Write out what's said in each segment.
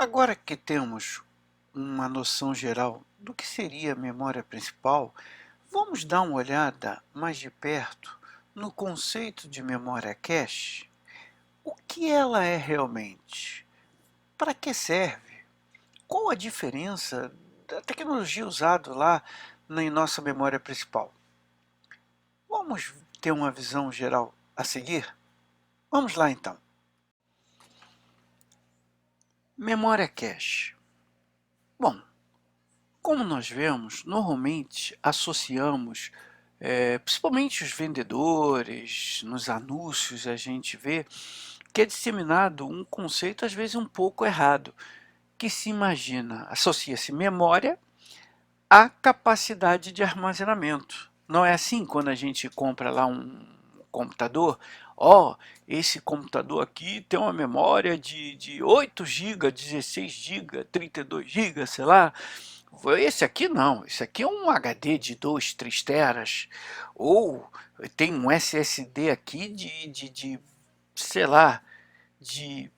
Agora que temos uma noção geral do que seria a memória principal, vamos dar uma olhada mais de perto no conceito de memória cache. O que ela é realmente? Para que serve? Qual a diferença da tecnologia usada lá em nossa memória principal? Vamos ter uma visão geral a seguir? Vamos lá então. Memória cache. Bom, como nós vemos, normalmente associamos, principalmente os vendedores, nos anúncios a gente vê que é disseminado um conceito às vezes um pouco errado, que se imagina, associa-se memória à capacidade de armazenamento. Não é assim quando a gente compra lá um computador? Ó, esse computador aqui tem uma memória de 8 GB, 16 GB, 32 GB, sei lá. Esse aqui não, esse aqui é um HD de 2, 3 teras, ou tem um SSD aqui sei lá, de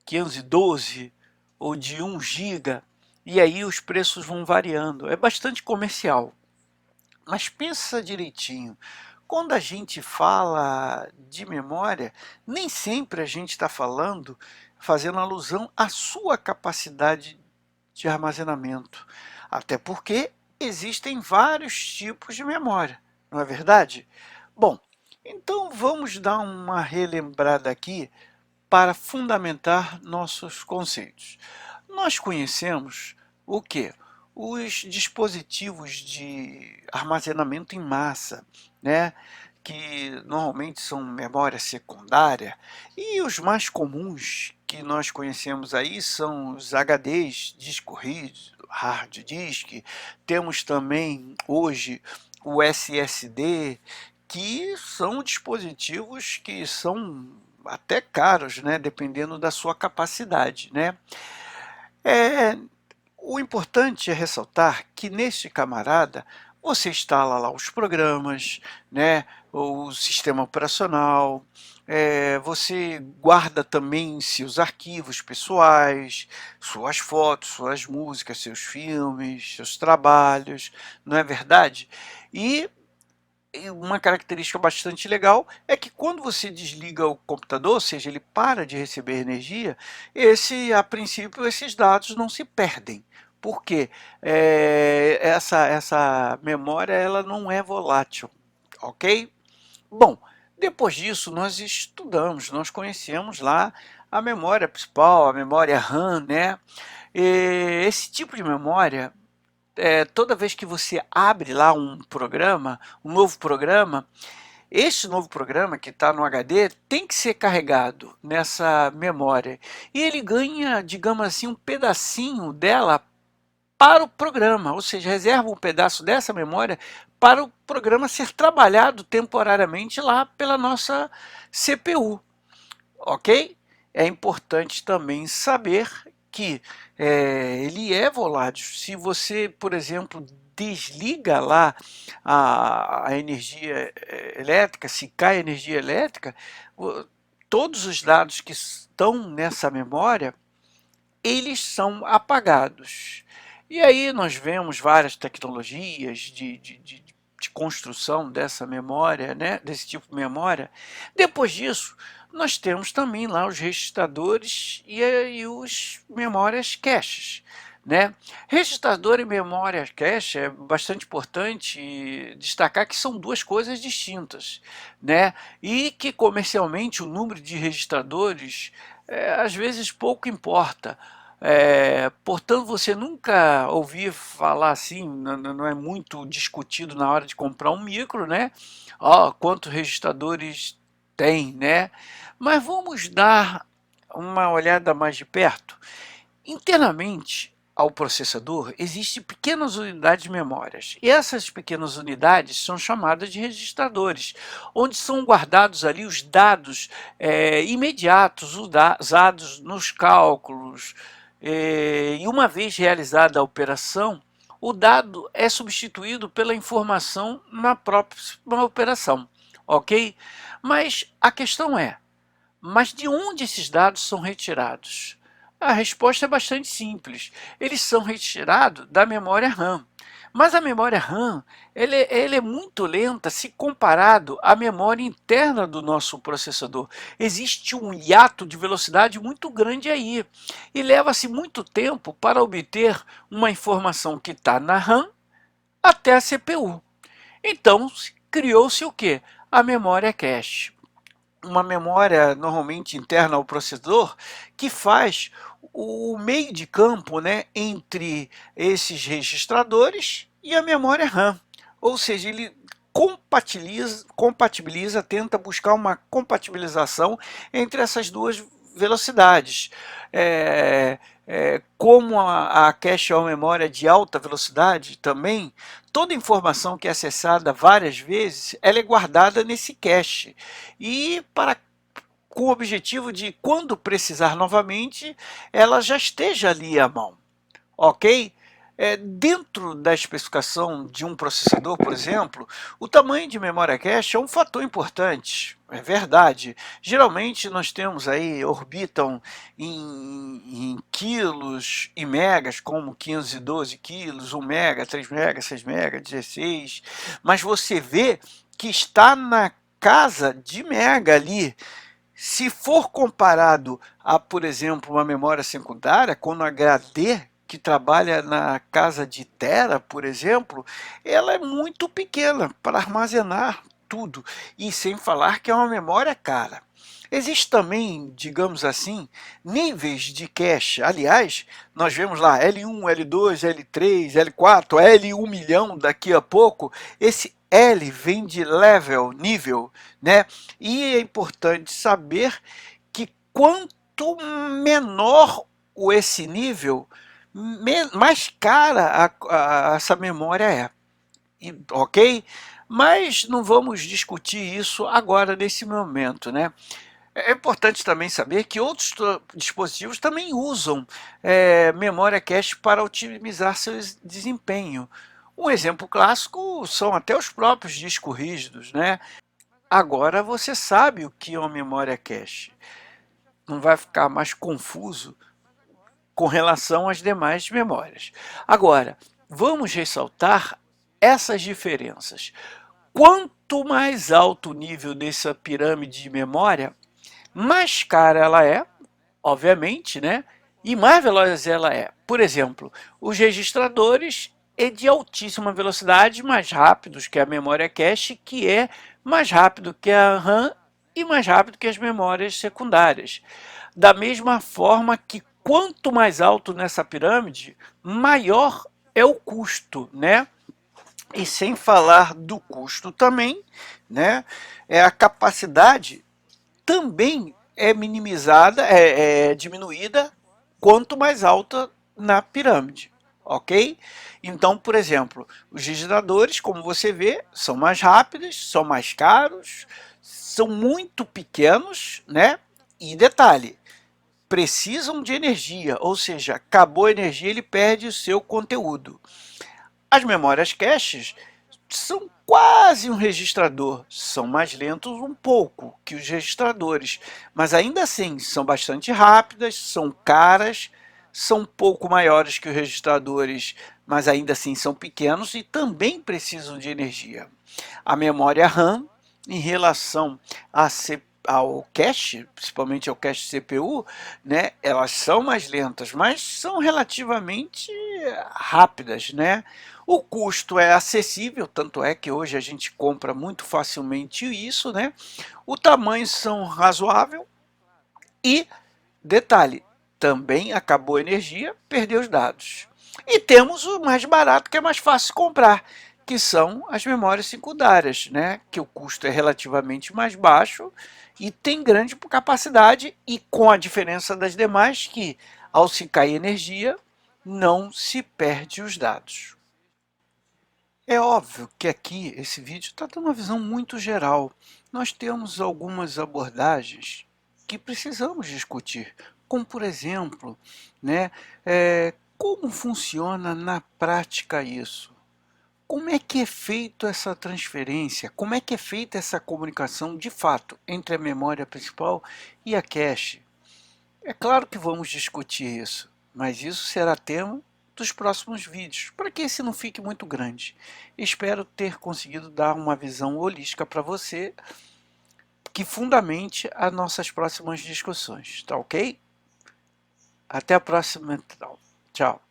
512 ou de 1 GB, e aí os preços vão variando. É bastante comercial. Mas pensa direitinho, quando a gente fala de memória, nem sempre a gente está fazendo alusão à sua capacidade de armazenamento. Até porque existem vários tipos de memória, não é verdade? Bom, então vamos dar uma relembrada aqui para fundamentar nossos conceitos. Nós conhecemos o que? Os dispositivos de armazenamento em massa, né? Que normalmente são memória secundária, e os mais comuns que nós conhecemos aí são os HDs, disco rígido, hard disk, temos também hoje o SSD, que são dispositivos que são até caros, né, dependendo da sua capacidade, né? É, o importante é ressaltar que neste camarada você instala lá os programas, né, o sistema operacional, você guarda também seus arquivos pessoais, suas fotos, suas músicas, seus filmes, seus trabalhos, não é verdade? E uma característica bastante legal é que quando você desliga o computador, ou seja, ele para de receber energia, a princípio esses dados não se perdem. Por quê? Essa memória ela não é volátil, ok? Bom, depois disso nós estudamos, nós conhecemos lá a memória principal, a memória RAM, né? Esse tipo de memória, toda vez que você abre lá um programa, um novo programa, este novo programa que está no HD tem que ser carregado nessa memória. E ele ganha, digamos assim, um pedacinho dela para o programa, ou seja, reserva um pedaço dessa memória para o programa ser trabalhado temporariamente lá pela nossa CPU, ok? É importante também saber que ele é volátil. Se você, por exemplo, desliga lá a energia elétrica, se cai a energia elétrica, todos os dados que estão nessa memória, eles são apagados. E aí nós vemos várias tecnologias de construção dessa memória, né, desse tipo de memória. Depois disso, nós temos também lá os registradores e os memórias caches, né? Registrador e memória cache é bastante importante destacar que são duas coisas distintas, né? E que comercialmente o número de registradores às vezes pouco importa. Portanto, você nunca ouvir falar assim, não é muito discutido na hora de comprar um micro, né? Ó, quantos registradores tem, né? Mas vamos dar uma olhada mais de perto. Internamente ao processador existem pequenas unidades de memórias, e essas pequenas unidades são chamadas de registradores, onde são guardados ali os dados imediatos usados nos cálculos, e uma vez realizada a operação, o dado é substituído pela informação na própria operação, ok? Mas a questão é, mas de onde esses dados são retirados? A resposta é bastante simples. Eles são retirados da memória RAM. Mas a memória RAM ele é muito lenta se comparado à memória interna do nosso processador. Existe um hiato de velocidade muito grande aí. E leva-se muito tempo para obter uma informação que está na RAM até a CPU. Então, criou-se o quê? A memória cache. Uma memória normalmente interna ao processador que faz o meio de campo, né, entre esses registradores e a memória RAM. Ou seja, ele compatibiliza, tenta buscar uma compatibilização entre essas duas velocidades. Como a cache é uma memória de alta velocidade também, toda informação que é acessada várias vezes, ela é guardada nesse cache. E com o objetivo de, quando precisar novamente, ela já esteja ali à mão. Ok? Dentro da especificação de um processador, por exemplo, o tamanho de memória cache é um fator importante, é verdade. Geralmente nós temos aí, orbitam em quilos e megas, como 512 quilos, 1 mega, 3 mega, 6 mega, 16, mas você vê que está na casa de mega ali. Se for comparado a, por exemplo, uma memória secundária, quando a HD, que trabalha na casa de tera, por exemplo, ela é muito pequena para armazenar tudo, e sem falar que é uma memória cara. Existe também, digamos assim, níveis de cache. Aliás, nós vemos lá L1, L2, L3, L4, L1 milhão daqui a pouco. Esse L vem de level, nível, né? E é importante saber que quanto menor esse nível, mais cara essa memória é. Ok? Mas não vamos discutir isso agora, nesse momento, né? É importante também saber que outros dispositivos também usam memória cache para otimizar seu desempenho. Um exemplo clássico são até os próprios discos rígidos, né? Agora você sabe o que é uma memória cache. Não vai ficar mais confuso com relação às demais memórias. Agora, vamos ressaltar essas diferenças. Quanto mais alto o nível dessa pirâmide de memória, mais cara ela é, obviamente, né? E mais veloz ela é. Por exemplo, os registradores é de altíssima velocidade, mais rápidos que a memória cache, que é mais rápido que a RAM e mais rápido que as memórias secundárias. Da mesma forma que, quanto mais alto nessa pirâmide, maior é o custo, né? E sem falar do custo também, né? A capacidade também é minimizada, diminuída quanto mais alta na pirâmide, ok? Então, por exemplo, os registradores, como você vê, são mais rápidos, são mais caros, são muito pequenos, né? E detalhe, precisam de energia, ou seja, acabou a energia, ele perde o seu conteúdo. As memórias caches são quase um registrador, são mais lentos um pouco que os registradores, mas ainda assim são bastante rápidas, são caras, são um pouco maiores que os registradores, mas ainda assim são pequenos e também precisam de energia. A memória RAM, em relação ao cache, principalmente ao cache CPU, né, elas são mais lentas, mas são relativamente rápidas, né? O custo é acessível, tanto é que hoje a gente compra muito facilmente isso, né? O tamanho são razoável e, detalhe, também acabou a energia, perdeu os dados. E temos o mais barato, que é mais fácil comprar, que são as memórias secundárias, né? Que o custo é relativamente mais baixo e tem grande capacidade, e com a diferença das demais, que ao se cair energia, não se perde os dados. É óbvio que aqui esse vídeo está dando uma visão muito geral. Nós temos algumas abordagens que precisamos discutir, como por exemplo, né, como funciona na prática isso? Como é que é feita essa transferência? Como é que é feita essa comunicação de fato entre a memória principal e a cache? É claro que vamos discutir isso, mas isso será tema dos próximos vídeos, para que esse não fique muito grande. Espero ter conseguido dar uma visão holística para você, que fundamente as nossas próximas discussões, tá ok? Até a próxima, então. Tchau.